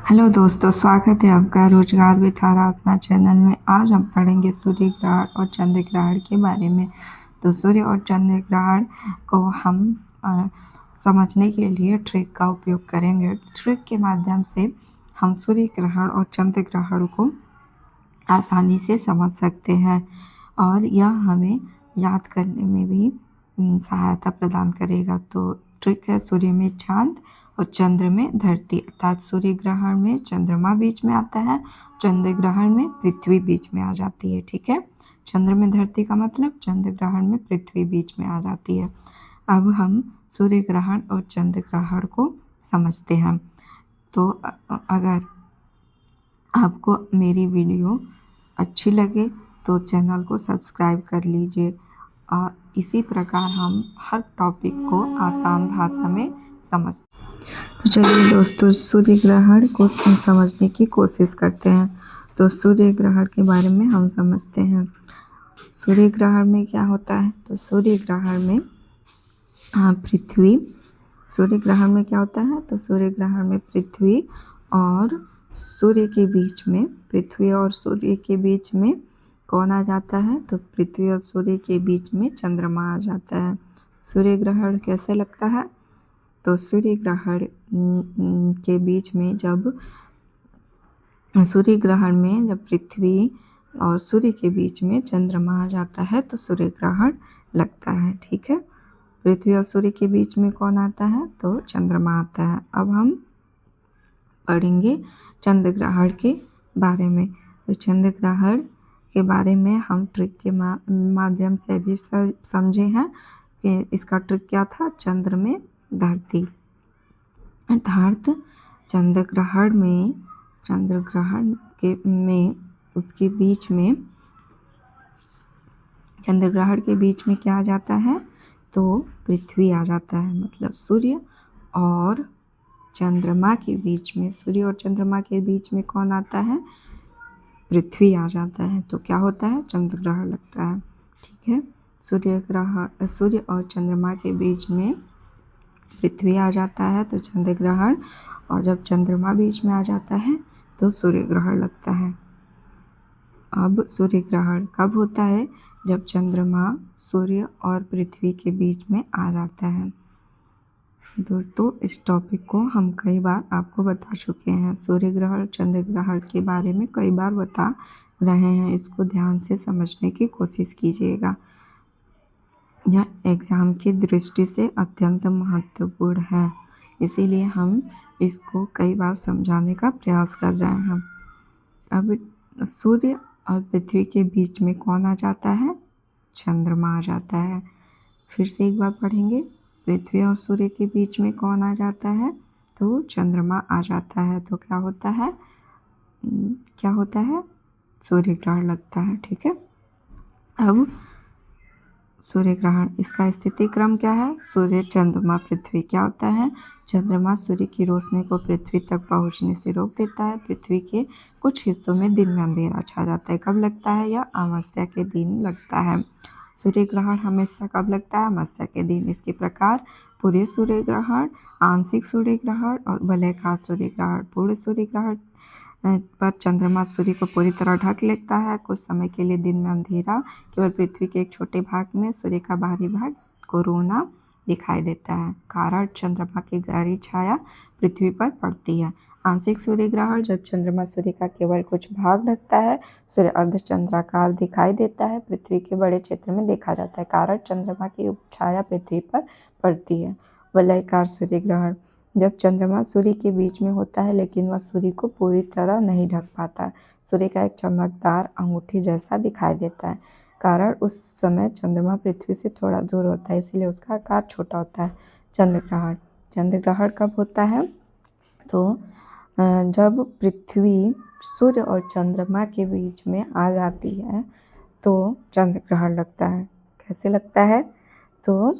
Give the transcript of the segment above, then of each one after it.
Hello दोस्तों, स्वागत है आपका रोजगार विथ आराधना चैनल में। आज हम पढ़ेंगे सूर्य ग्रहण और चंद्र ग्रहण के बारे में। तो सूर्य और चंद्र ग्रहण को हम समझने के लिए ट्रिक का उपयोग करेंगे। ट्रिक के माध्यम से हम सूर्य ग्रहण और चंद्र ग्रहण को आसानी से समझ सकते हैं और यह हमें याद करने में भी सहायता प्रदान करेगा। तो ट्रिक है, सूर्य में चांद और चंद्र में धरती, अर्थात सूर्य ग्रहण में चंद्रमा बीच में आता है, चंद्र ग्रहण में पृथ्वी बीच में आ जाती है। ठीक है, चंद्र में धरती का मतलब चंद्र ग्रहण में पृथ्वी बीच में आ जाती है। अब हम सूर्य ग्रहण और चंद्र ग्रहण को समझते हैं। तो अगर आपको मेरी वीडियो अच्छी लगे तो चैनल को सब्सक्राइब कर लीजिए और इसी प्रकार हम हर टॉपिक को आसान भाषा में समझते हैं। तो चलिए दोस्तों, सूर्य ग्रहण को समझने की कोशिश करते हैं। तो सूर्य ग्रहण के बारे में हम समझते हैं। सूर्य ग्रहण में क्या होता है? तो सूर्य ग्रहण में सूर्य ग्रहण में क्या होता है? तो सूर्य ग्रहण में पृथ्वी और सूर्य के बीच में कौन आ जाता है? तो पृथ्वी और सूर्य के बीच में चंद्रमा आ जाता है। सूर्य ग्रहण कैसे लगता है? तो सूर्य ग्रहण के बीच में जब पृथ्वी और सूर्य के बीच में चंद्रमा आ जाता है तो सूर्य ग्रहण लगता है। ठीक है, पृथ्वी और सूर्य के बीच में कौन आता है? तो चंद्रमा आता है। अब हम पढ़ेंगे चंद्र ग्रहण के बारे में। तो चंद्र ग्रहण के बारे में हम ट्रिक के माध्यम से भी समझे हैं कि इसका ट्रिक क्या था। चंद्र में धरती, अर्थात चंद्र ग्रहण के बीच में क्या आ जाता है? तो पृथ्वी आ जाता है। मतलब सूर्य और चंद्रमा के बीच में कौन आता है? पृथ्वी आ जाता है। तो क्या होता है? चंद्र ग्रहण लगता है। ठीक है, सूर्य और चंद्रमा के बीच में पृथ्वी आ जाता है तो चंद्र ग्रहण, और जब चंद्रमा बीच में आ जाता है तो सूर्य ग्रहण लगता है। अब सूर्य ग्रहण कब होता है? जब चंद्रमा सूर्य और पृथ्वी के बीच में आ जाता है। दोस्तों, इस टॉपिक को हम कई बार आपको बता चुके हैं। सूर्य ग्रहण चंद्र ग्रहण के बारे में कई बार बता रहे हैं। इसको ध्यान से समझने की कोशिश कीजिएगा। यह एग्ज़ाम की दृष्टि से अत्यंत महत्वपूर्ण है, इसीलिए हम इसको कई बार समझाने का प्रयास कर रहे हैं। अब सूर्य और पृथ्वी के बीच में कौन आ जाता है? चंद्रमा आ जाता है। फिर से एक बार पढ़ेंगे। पृथ्वी और सूर्य के बीच में कौन आ जाता है? तो चंद्रमा आ जाता है। तो क्या होता है? सूर्य ग्रहण लगता है। ठीक है, अब सूर्य ग्रहण, इसका स्थिति क्रम क्या है? सूर्य, चंद्रमा, पृथ्वी। क्या होता है? चंद्रमा सूर्य की रोशनी को पृथ्वी तक पहुंचने से रोक देता है। पृथ्वी के कुछ हिस्सों में दिन में अंधेरा छा जाता है। कब लगता है? यह अमावस्या के दिन लगता है। सूर्य ग्रहण हमेशा कब लगता है? अमावस्या के दिन। इसके प्रकार पूरे सूर्य ग्रहण, आंशिक सूर्य ग्रहण और वलयाकार सूर्य ग्रहण। पूर्ण सूर्य ग्रहण पर चंद्रमा सूर्य को पूरी तरह ढक लेता है। कुछ समय के लिए दिन में अंधेरा, केवल पृथ्वी के एक छोटे भाग में सूर्य का बाहरी भाग कोरोना दिखाई देता है, कारण चंद्रमा की गहरी छाया पृथ्वी पर पड़ती है। आंशिक सूर्य ग्रहण, जब चंद्रमा सूर्य का केवल कुछ भाग ढकता है, सूर्य अर्धचंद्राकार दिखाई देता है, पृथ्वी के बड़े क्षेत्र में देखा जाता है, कारण चंद्रमा की छाया पृथ्वी पर पड़ती है। वलयाकार सूर्य ग्रहण, जब चंद्रमा सूर्य के बीच में होता है लेकिन वह सूर्य को पूरी तरह नहीं ढक पाता। सूर्य का एक चमकदार अंगूठी जैसा दिखाई देता है, कारण उस समय चंद्रमा पृथ्वी से थोड़ा दूर होता है, इसलिए उसका आकार छोटा होता है। चंद्र ग्रहण, चंद्र ग्रहण कब होता है? तो जब पृथ्वी सूर्य और चंद्रमा के बीच में आ जाती है तो चंद्र ग्रहण लगता है। कैसे लगता है? तो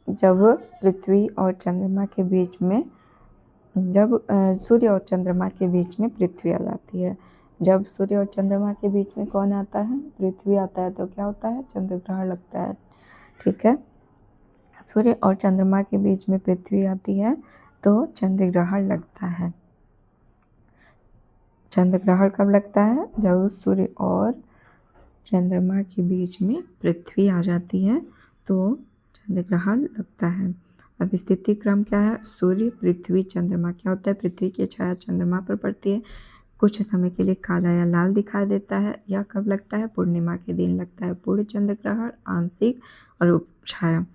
जब पृथ्वी और चंद्रमा के बीच में सूर्य और चंद्रमा के बीच में पृथ्वी आ जाती है। जब सूर्य और चंद्रमा के बीच में कौन आता है? पृथ्वी आता है। तो क्या होता है? चंद्र ग्रहण लगता है। ठीक है, सूर्य और चंद्रमा के बीच में पृथ्वी आती है तो चंद्र ग्रहण लगता है। चंद्र ग्रहण कब लगता है? जब सूर्य और चंद्रमा के बीच में पृथ्वी आ जाती है तो चंद्र ग्रहण लगता है। अब स्थिति क्रम क्या है? सूर्य, पृथ्वी, चंद्रमा। क्या होता है? पृथ्वी की छाया चंद्रमा पर पड़ती है, कुछ समय के लिए काला या लाल दिखाई देता है। यह कब लगता है? पूर्णिमा के दिन लगता है। पूर्ण चंद्र ग्रहण, आंशिक और उपछाया।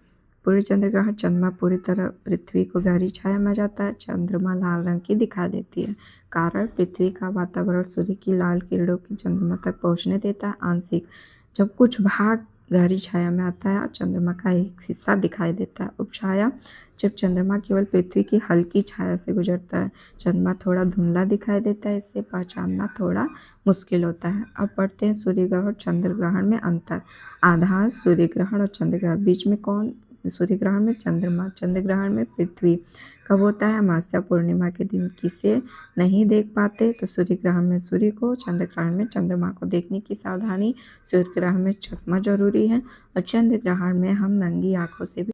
पूर्ण चंद्र ग्रहण, चंद्रमा पूरी तरह पृथ्वी को गहरी छाया में जाता है, चंद्रमा लाल रंग की दिखाई देती है। कारण पृथ्वी का वातावरण सूर्य की लाल किरणों की चंद्रमा तक पहुंचने देता है। आंशिक, जब कुछ भाग गहरी छाया में आता है और चंद्रमा का एक हिस्सा दिखाई देता है। उपछाया, जब चंद्रमा केवल पृथ्वी की हल्की छाया से गुजरता है, चंद्रमा थोड़ा धुंधला दिखाई देता है, इससे पहचानना थोड़ा मुश्किल होता है। अब पढ़ते हैं सूर्य ग्रहण और चंद्र ग्रहण में अंतर। आधार सूर्य ग्रहण और चंद्र ग्रहण, बीच में कौन? सूर्य ग्रहण में चंद्रमा, चंद्र ग्रहण में पृथ्वी। कब होता है? अमावस्या पूर्णिमा के दिन। किसे नहीं देख पाते? तो सूर्य ग्रहण में सूर्य को, चंद्र ग्रहण में चंद्रमा को। देखने की सावधानी, सूर्य ग्रहण में चश्मा जरूरी है और चंद्र ग्रहण में हम नंगी आंखों से भी